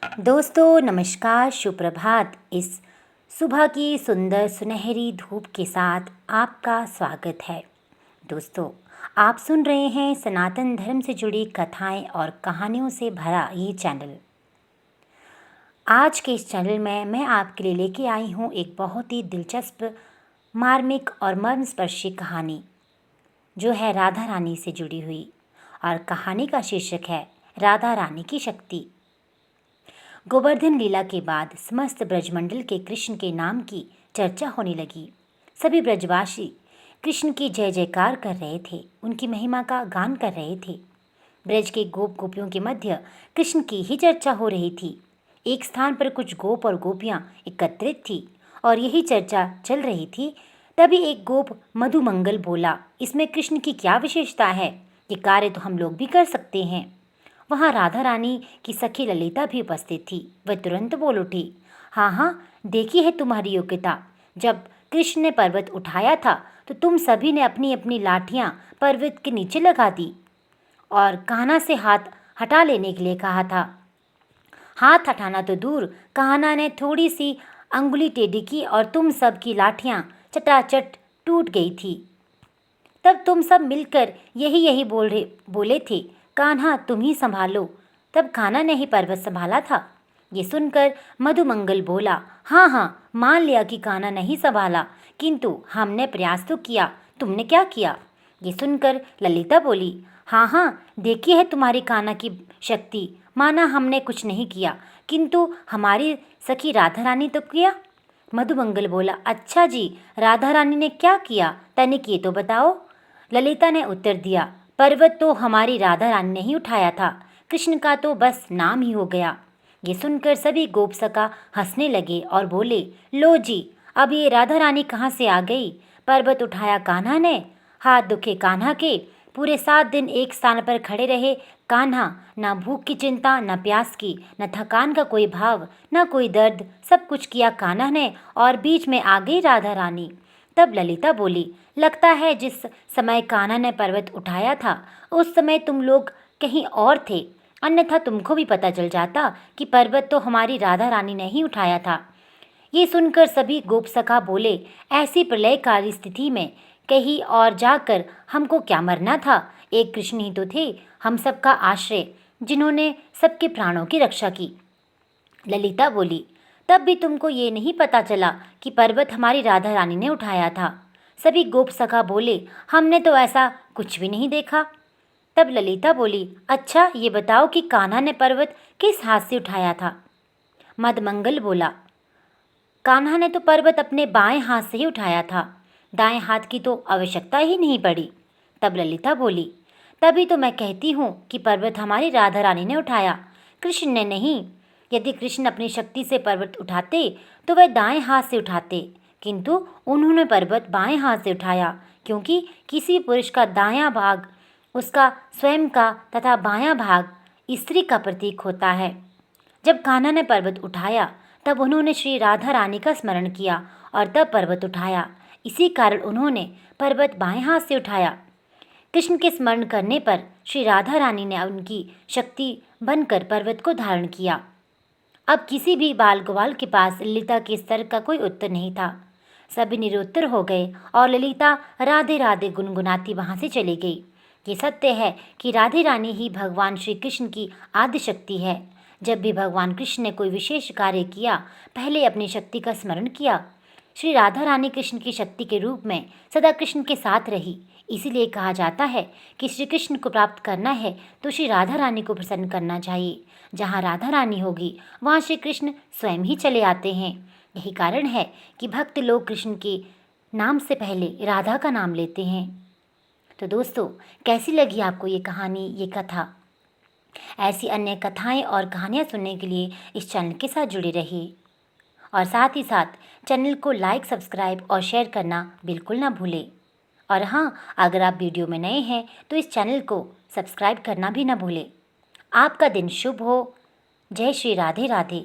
दोस्तों नमस्कार, सुप्रभात। इस सुबह की सुंदर सुनहरी धूप के साथ आपका स्वागत है। दोस्तों, आप सुन रहे हैं सनातन धर्म से जुड़ी कथाएं और कहानियों से भरा ये चैनल। आज के इस चैनल में मैं आपके लिए लेके आई हूँ एक बहुत ही दिलचस्प, मार्मिक और मर्मस्पर्शी कहानी, जो है राधा रानी से जुड़ी हुई। और कहानी का शीर्षक है राधा रानी की शक्ति। गोवर्धन लीला के बाद समस्त ब्रजमंडल के कृष्ण के नाम की चर्चा होने लगी। सभी ब्रजवासी कृष्ण की जय जयकार कर रहे थे, उनकी महिमा का गान कर रहे थे। ब्रज के गोप गोपियों के मध्य कृष्ण की ही चर्चा हो रही थी। एक स्थान पर कुछ गोप और गोपियां एकत्रित थी और यही चर्चा चल रही थी। तभी एक गोप मधुमंगल बोला, इसमें कृष्ण की क्या विशेषता है? ये कार्य तो हम लोग भी कर सकते हैं। वहाँ राधा रानी की सखी ललिता भी उपस्थित थी। वह तुरंत बोल उठी, हाँ हाँ, देखी है तुम्हारी योग्यता। जब कृष्ण ने पर्वत उठाया था तो तुम सभी ने अपनी अपनी लाठियाँ पर्वत के नीचे लगा दी और कान्हा से हाथ हटा लेने के लिए कहा था। हाथ हटाना तो दूर, कान्हा ने थोड़ी सी अंगुली टेढ़ी की और तुम सब की लाठियाँ चटाचट टूट गई थी। तब तुम सब मिलकर यही बोले थे, कान्हा तुम ही संभालो। तब कान्हा ने ही पर्वत संभाला था। ये सुनकर मधुमंगल बोला, हाँ हाँ, मान लिया कि कान्हा नहीं संभाला, किंतु हमने प्रयास तो किया। तुमने क्या किया? ये सुनकर ललिता बोली, हाँ हाँ, देखी है तुम्हारी कान्हा की शक्ति। माना हमने कुछ नहीं किया, किंतु हमारी सखी राधा रानी तो किया। मधुमंगल बोला, अच्छा जी, राधा रानी ने क्या किया? तनिक ये तो बताओ। ललिता ने उत्तर दिया, पर्वत तो हमारी राधा रानी ने ही उठाया था, कृष्ण का तो बस नाम ही हो गया। ये सुनकर सभी गोपसखा हंसने लगे और बोले, लो जी, अब ये राधा रानी कहाँ से आ गई? पर्वत उठाया कान्हा ने। हाथ दुखे कान्हा के। पूरे 7 दिन एक स्थान पर खड़े रहे कान्हा। न भूख की चिंता, न प्यास की, न थकान का कोई भाव, न कोई दर्द। सब कुछ किया कान्हा ने और बीच में आ गई राधा रानी। तब ललिता बोली, लगता है जिस समय कान्हा ने पर्वत उठाया था उस समय तुम लोग कहीं और थे, अन्यथा तुमको भी पता चल जाता कि पर्वत तो हमारी राधा रानी ने ही उठाया था। ये सुनकर सभी गोपसखा बोले, ऐसी प्रलयकारी स्थिति में कहीं और जाकर हमको क्या मरना था? एक कृष्ण ही तो थे हम सबका आश्रय, जिन्होंने सबके प्राणों की रक्षा की। ललिता बोली, तब भी तुमको ये नहीं पता चला कि पर्वत हमारी राधा रानी ने उठाया था? सभी गोपसखा बोले, हमने तो ऐसा कुछ भी नहीं देखा। तब ललिता बोली, अच्छा ये बताओ कि कान्हा ने पर्वत किस हाथ से उठाया था? मदमंगल बोला, कान्हा ने तो पर्वत अपने बाएं हाथ से ही उठाया था, दाएं हाथ की तो आवश्यकता ही नहीं पड़ी। तब ललिता बोली, तभी तो मैं कहती हूँ कि पर्वत हमारी राधा रानी ने उठाया, कृष्ण ने नहीं। यदि कृष्ण अपनी शक्ति से पर्वत उठाते तो वह दाएं हाथ से उठाते, किंतु उन्होंने पर्वत बाएं हाथ से उठाया, क्योंकि किसी पुरुष का दायां भाग उसका स्वयं का तथा बायां भाग स्त्री का प्रतीक होता है। जब कान्हा ने पर्वत उठाया तब उन्होंने श्री राधा रानी का स्मरण किया और तब पर्वत उठाया। इसी कारण उन्होंने पर्वत बाएं हाथ से उठाया। कृष्ण के स्मरण करने पर श्री राधा रानी ने उनकी शक्ति बनकर पर्वत को धारण किया। अब किसी भी बाल ग्वाल के पास ललिता के स्तर का कोई उत्तर नहीं था। सभी निरुत्तर हो गए और ललिता राधे राधे गुनगुनाती वहां से चली गई। ये सत्य है कि राधे रानी ही भगवान श्री कृष्ण की आदि शक्ति है। जब भी भगवान कृष्ण ने कोई विशेष कार्य किया, पहले अपनी शक्ति का स्मरण किया। श्री राधा रानी कृष्ण की शक्ति के रूप में सदा कृष्ण के साथ रही। इसीलिए कहा जाता है कि श्री कृष्ण को प्राप्त करना है तो श्री राधा रानी को प्रसन्न करना चाहिए। जहाँ राधा रानी होगी वहाँ श्री कृष्ण स्वयं ही चले आते हैं। यही कारण है कि भक्त लोग कृष्ण के नाम से पहले राधा का नाम लेते हैं। तो दोस्तों, कैसी लगी आपको ये कहानी, ये कथा? ऐसी अन्य कथाएं और कहानियाँ सुनने के लिए इस चैनल के साथ जुड़े रहिए और साथ ही साथ चैनल को लाइक, सब्सक्राइब और शेयर करना बिल्कुल ना भूलें। और हाँ, अगर आप वीडियो में नए हैं तो इस चैनल को सब्सक्राइब करना भी ना भूलें। आपका दिन शुभ हो। जय श्री राधे राधे।